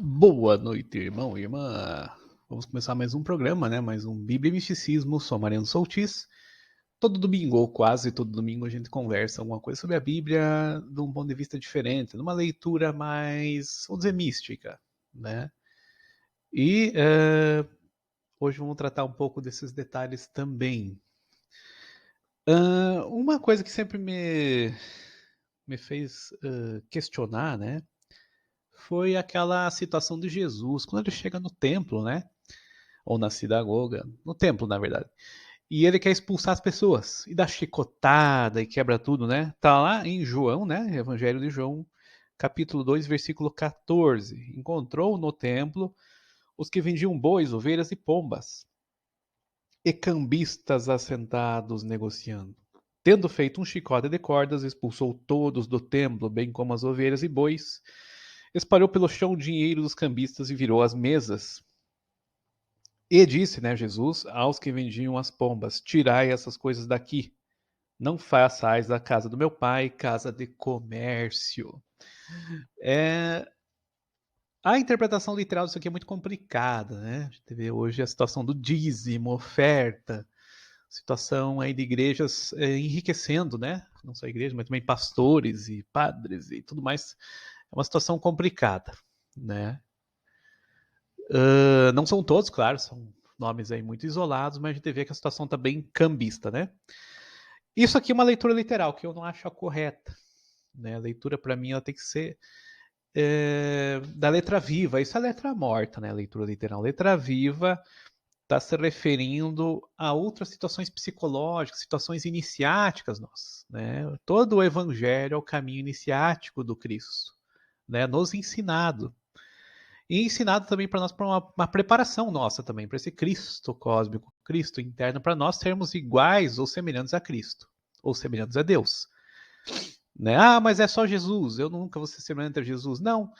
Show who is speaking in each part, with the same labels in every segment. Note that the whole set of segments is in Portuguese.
Speaker 1: Boa noite, irmão e irmã. Vamos começar mais um programa, né? Mais um Bíblia e Misticismo. Sou Mariano Soltis. Todo domingo, ou quase todo domingo, a gente conversa alguma coisa sobre a Bíblia de um ponto de vista diferente, numa leitura mais, vamos dizer, mística, né? E hoje vamos tratar um pouco desses detalhes também. Uma coisa que sempre me fez questionar, né? Foi aquela situação de Jesus, quando ele chega no templo, né? Ou na sinagoga, no templo, na verdade. E ele quer expulsar as pessoas, e dá chicotada e quebra tudo, né? Tá lá em João, né? Evangelho de João, capítulo 2, versículo 14. Encontrou no templo os que vendiam bois, ovelhas e pombas, e cambistas assentados negociando. Tendo feito um chicote de cordas, expulsou todos do templo, bem como as ovelhas e bois, espalhou pelo chão o dinheiro dos cambistas e virou as mesas. E disse, né, Jesus, aos que vendiam as pombas: tirai essas coisas daqui. Não façais da casa do meu pai casa de comércio. É, a interpretação literal disso aqui é muito complicada, né? A gente vê hoje a situação do dízimo, oferta, situação aí de igrejas enriquecendo, né? Não só igrejas, mas também pastores e padres e tudo mais. É uma situação complicada, né? Não são todos, claro, são nomes aí muito isolados, mas a gente vê que a situação está bem cambista, né? Isso aqui é uma leitura literal, que eu não acho a correta. Né? A leitura, para mim, ela tem que ser da letra viva. Isso é letra morta, né? A leitura literal. Letra viva está se referindo a outras situações psicológicas, situações iniciáticas nossas. Né? Todo o evangelho é o caminho iniciático do Cristo, né? Nos ensinado. E ensinado também para nós para uma preparação nossa também, para esse Cristo cósmico, Cristo interno, para nós sermos iguais ou semelhantes a Cristo, ou semelhantes a Deus. Né? Ah, mas é só Jesus, eu nunca vou ser semelhante a Jesus. Não.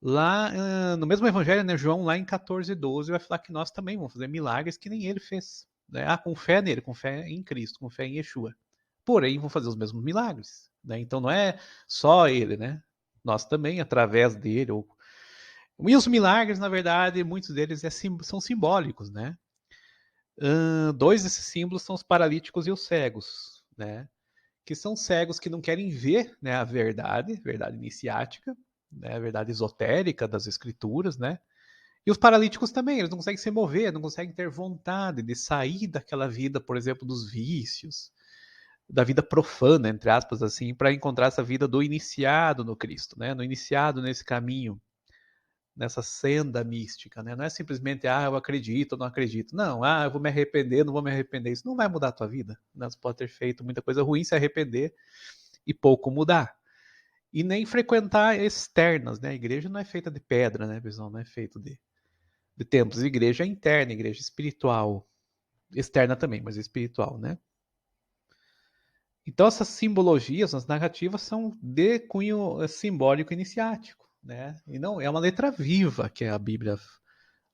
Speaker 1: Lá no mesmo evangelho, né, João, lá em 14:12, vai falar que nós também vamos fazer milagres que nem ele fez. Né? Ah, com fé nele, com fé em Cristo, com fé em Yeshua. Porém, vão fazer os mesmos milagres. Né? Então não é só ele, né? Nós também, através dele. E os milagres, na verdade, muitos deles são simbólicos, né? Dois desses símbolos são os paralíticos e os cegos, né? Que são cegos que não querem ver, né, a verdade iniciática, né, a verdade esotérica das escrituras, né? E os paralíticos também, eles não conseguem se mover, não conseguem ter vontade de sair daquela vida, por exemplo, dos vícios, da vida profana, entre aspas, assim, para encontrar essa vida do iniciado no Cristo, né? No iniciado nesse caminho, nessa senda mística, né? Não é simplesmente, eu acredito ou não acredito. Não, eu vou me arrepender, não vou me arrepender. Isso não vai mudar a tua vida. Né? Você pode ter feito muita coisa ruim, se arrepender e pouco mudar. E nem frequentar externas, né? A igreja não é feita de pedra, né, pessoal? Não é feito de templos. A igreja é interna, a igreja espiritual. Externa também, mas espiritual, né? Então essas simbologias, as narrativas são de cunho simbólico iniciático, né? E não é uma letra viva que a Bíblia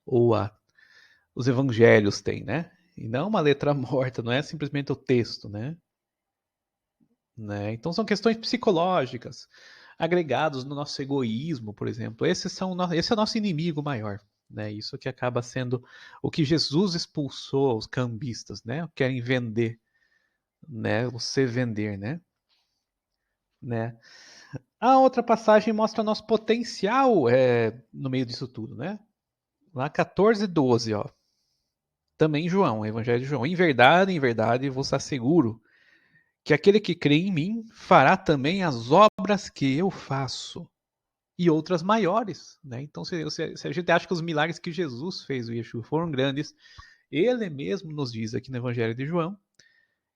Speaker 1: ou os evangelhos têm, né? E não uma letra morta, não é simplesmente o texto, né? Então são questões psicológicas, agregados no nosso egoísmo, por exemplo. Esse é o nosso inimigo maior. Né? Isso que acaba sendo o que Jesus expulsou os cambistas, né? Querem vender, né? Você vender, né? A outra passagem mostra nosso potencial no meio disso tudo, né? Lá 14:12, ó. Também João, Evangelho de João. Em verdade, vos asseguro que aquele que crê em mim fará também as obras que eu faço e outras maiores, né? Então, se a gente acha que os milagres que Jesus fez, o Yeshua, foram grandes, ele mesmo nos diz aqui no Evangelho de João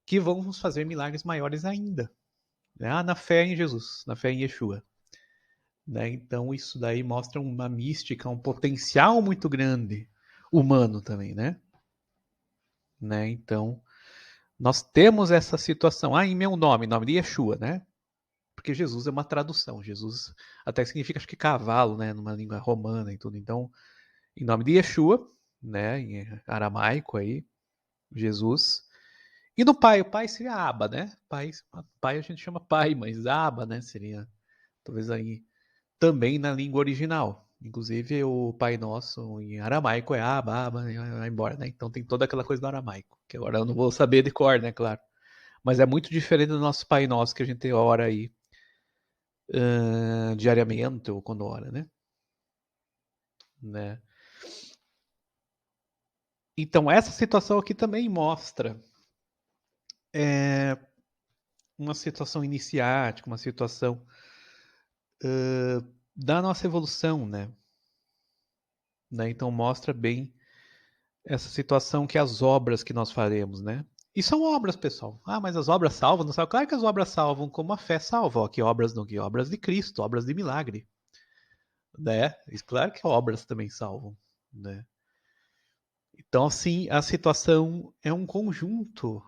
Speaker 1: que vamos fazer milagres maiores ainda, né? Na fé em Jesus, na fé em Yeshua. Né? Então, isso daí mostra uma mística, um potencial muito grande, humano também, né? Então, nós temos essa situação. Em meu nome de Yeshua, né? Porque Jesus é uma tradução. Jesus até significa, acho que cavalo, né? Numa língua romana e tudo. Então, em nome de Yeshua, né? Em aramaico aí, Jesus. E no pai, o pai seria Abba, né? Pai a gente chama pai, mas Abba, né? Seria talvez aí também na língua original. Inclusive o Pai Nosso em aramaico é Aba, Aba, e vai embora, né? Então tem toda aquela coisa do aramaico, que agora eu não vou saber de cor, né, claro. Mas é muito diferente do nosso Pai Nosso que a gente ora aí diariamente ou quando ora, né? Então essa situação aqui também mostra uma situação iniciática, uma situação da nossa evolução, né? Então mostra bem essa situação que as obras que nós faremos, né? E são obras, pessoal. Ah, mas as obras salvam? Não salvam? Claro que as obras salvam como a fé salva. Ó, que obras não, que obras de Cristo, obras de milagre, né? Claro que obras também salvam, né? Então, assim, a situação é um conjunto.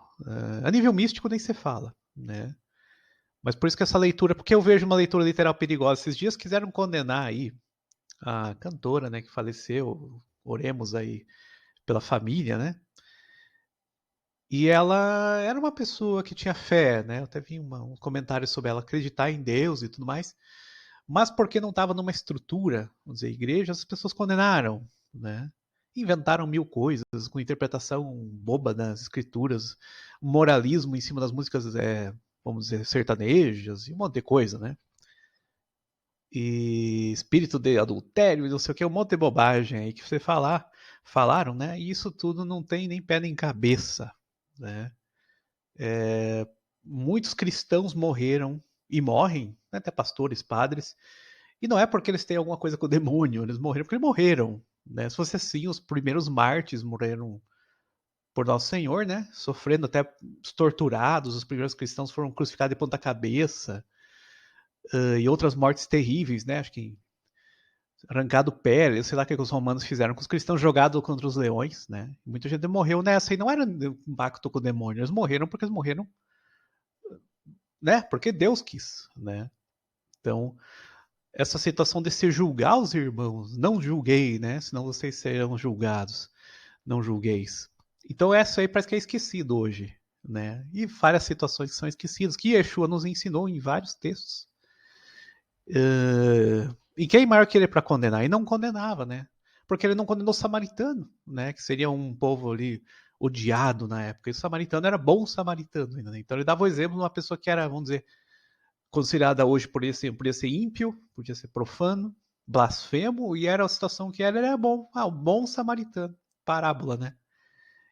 Speaker 1: A nível místico nem se fala, né? Mas por isso que essa leitura, porque eu vejo uma leitura literal perigosa. Esses dias quiseram condenar aí a cantora, né, que faleceu. Oremos aí pela família, né? E ela era uma pessoa que tinha fé, né? Eu até vi um comentário sobre ela acreditar em Deus e tudo mais. Mas porque não estava numa estrutura, vamos dizer, igreja, as pessoas condenaram, né? Inventaram mil coisas, com interpretação boba das escrituras, moralismo em cima das músicas, vamos dizer, sertanejas e um monte de coisa, né? E espírito de adultério e não sei o que, um monte de bobagem aí que você falaram, né? E isso tudo não tem nem pé nem cabeça, né? Muitos cristãos morreram e morrem, né, até pastores, padres, e não é porque eles têm alguma coisa com o demônio, eles morreram porque eles morreram, né? Se fosse assim, os primeiros mártires morreram por Nosso Senhor, né? Sofrendo até torturados, os primeiros cristãos foram crucificados de ponta cabeça, e outras mortes terríveis, né? Acho que arrancado pele, sei lá o que os romanos fizeram com os cristãos jogados contra os leões, né? Muita gente morreu nessa e não era um pacto com o demônio, eles morreram porque eles morreram, né? Porque Deus quis, né? Então, essa situação de se julgar os irmãos, não julguei, né? Senão vocês serão julgados, não julgueis. Então essa aí parece que é esquecido hoje, né? E várias situações que são esquecidas, que Yeshua nos ensinou em vários textos. E quem maior que ele para condenar? E não condenava, né? Porque ele não condenou o samaritano, né? Que seria um povo ali odiado na época. E o samaritano era bom samaritano ainda, né? Então ele dava o exemplo de uma pessoa que era, vamos dizer, considerada hoje podia ser ímpio, podia ser profano, blasfemo, e era a situação que ele era bom. Ah, o bom samaritano. Parábola, né?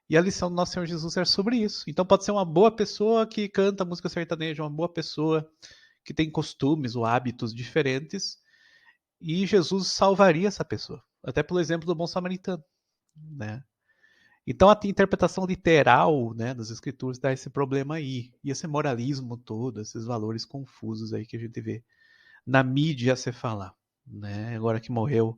Speaker 1: E a lição do nosso Senhor Jesus era sobre isso. Então pode ser uma boa pessoa que canta música sertaneja, uma boa pessoa que tem costumes ou hábitos diferentes, e Jesus salvaria essa pessoa. Até pelo exemplo do bom samaritano, né? Então a interpretação literal, né, das escrituras dá esse problema aí. E esse moralismo todo, esses valores confusos aí que a gente vê na mídia se falar, né? Agora que morreu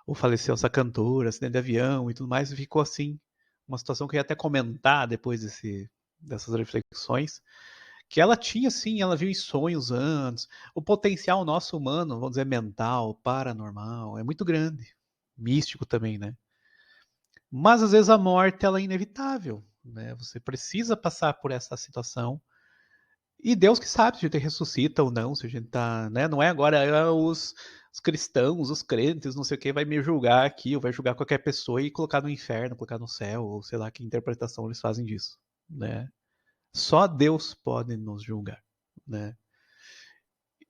Speaker 1: ou faleceu essa cantora, acidente de avião e tudo mais, ficou assim, uma situação que eu ia até comentar depois dessas reflexões, que ela tinha sim, ela viu em sonhos antes, o potencial nosso humano, vamos dizer, mental, paranormal, é muito grande, místico também, né? Mas às vezes a morte ela é inevitável, né? Você precisa passar por essa situação. E Deus que sabe se a gente ressuscita ou não, se a gente tá, né? Não é agora os cristãos, os crentes, não sei o que, vai me julgar aqui, ou vai julgar qualquer pessoa e colocar no inferno, colocar no céu, ou sei lá que interpretação eles fazem disso, né? Só Deus pode nos julgar, né?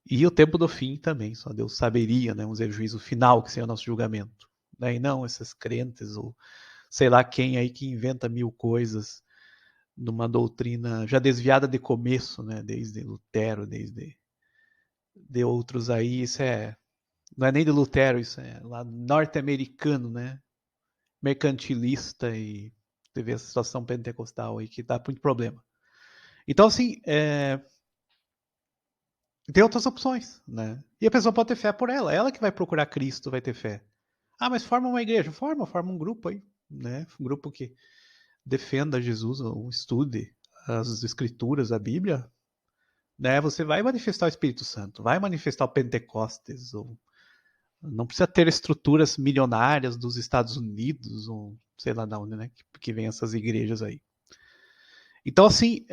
Speaker 1: E o tempo do fim também, só Deus saberia, né? Vamos dizer, o juízo final, que seria o nosso julgamento, né? E não esses crentes, ou sei lá quem aí que inventa mil coisas numa doutrina já desviada de começo, né? Desde Lutero, desde de outros aí, não é nem de Lutero, isso é lá norte-americano, né? Mercantilista e teve essa situação pentecostal aí que dá muito problema. Então, assim, tem outras opções, né? E a pessoa pode ter fé por ela que vai procurar Cristo, vai ter fé. Ah, mas forma uma igreja, forma um grupo aí, né? Um grupo que defenda Jesus, ou estude as escrituras, a Bíblia, né? Você vai manifestar o Espírito Santo, vai manifestar o Pentecostes, ou não precisa ter estruturas milionárias dos Estados Unidos, ou sei lá de onde, né? Que vem essas igrejas aí. Então, assim,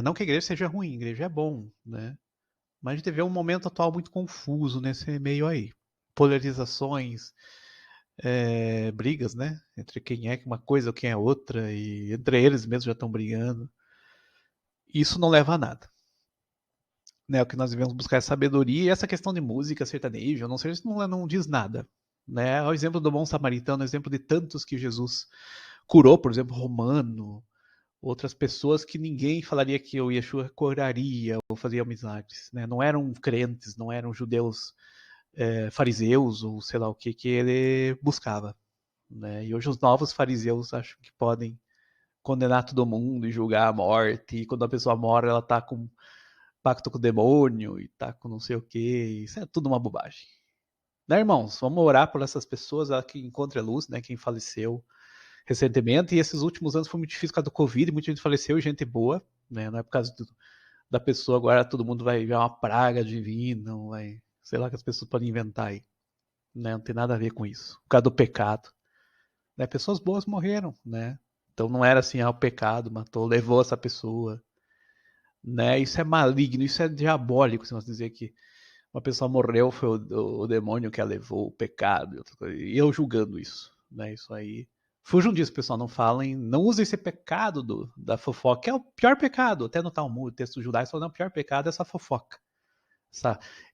Speaker 1: não que a igreja seja ruim, a igreja é bom, né? Mas a gente vê um momento atual muito confuso nesse meio aí. polarizações, brigas, né? Entre quem é uma coisa ou quem é outra, e entre eles mesmos já estão brigando. Isso não leva a nada. Né? O que nós devemos buscar é sabedoria, e essa questão de música sertaneja, não sei, isso não diz nada. Né? O exemplo do bom samaritano, o exemplo de tantos que Jesus curou, por exemplo, Romano, outras pessoas que ninguém falaria que o Yeshua curaria ou fazia milagres. Né? Não eram crentes, não eram judeus fariseus ou sei lá o que ele buscava. Né? E hoje os novos fariseus acham que podem condenar todo mundo e julgar a morte, e quando a pessoa morre ela está com pacto com o demônio e tá com não sei o que. Isso é tudo uma bobagem. Né, irmãos? Vamos orar por essas pessoas que encontrem a luz, né? Quem faleceu recentemente. E esses últimos anos foi muito difícil por causa do Covid, muita gente faleceu e gente boa, né? Não é por causa da pessoa, agora todo mundo vai ver uma praga divina, vai, sei lá, que as pessoas podem inventar aí. Né? Não tem nada a ver com isso. Por causa do pecado. Né? Pessoas boas morreram, né? Então não era assim, o pecado matou, levou essa pessoa. Né? Isso é maligno, isso é diabólico, se nós dizer que uma pessoa morreu, foi o demônio que a levou, o pecado, e outra coisa. E eu julgando isso, né? Isso aí. Fujam disso, pessoal, não falem, não usem esse pecado da fofoca, que é o pior pecado, até no Talmud, texto judaico, falando, o pior pecado é essa fofoca.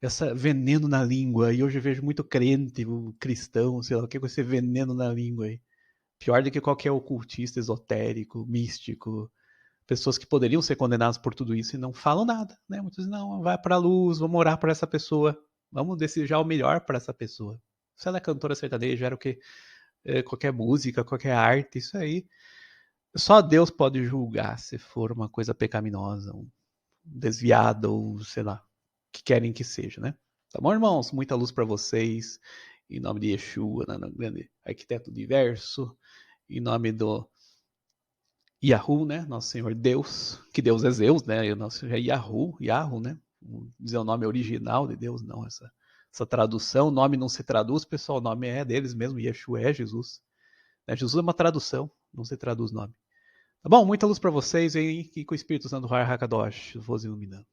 Speaker 1: Essa veneno na língua, e hoje eu vejo muito crente, cristão, sei lá o que, com esse veneno na língua aí. Pior do que qualquer ocultista esotérico, místico, pessoas que poderiam ser condenadas por tudo isso e não falam nada, né? Muitos dizem, não, vai para a luz, vamos orar por essa pessoa, vamos desejar o melhor para essa pessoa. Se ela é cantora sertaneja, era o que qualquer música, qualquer arte, isso aí. Só Deus pode julgar se for uma coisa pecaminosa, desviada ou sei lá, que querem que seja, né? Tá bom, irmãos? Muita luz para vocês. Em nome de Yeshua, né, grande arquiteto do universo, em nome do Yahu, né? Nosso Senhor Deus, que Deus é Zeus, né? E o nosso é Yahu, né? Dizer o nome original de Deus, não essa tradução. O nome não se traduz, pessoal, o nome é deles mesmo, Yeshua é Jesus. Né? Jesus é uma tradução, não se traduz nome. Tá bom? Muita luz para vocês e que com o Espírito Santo Har Hakadosh vos iluminando.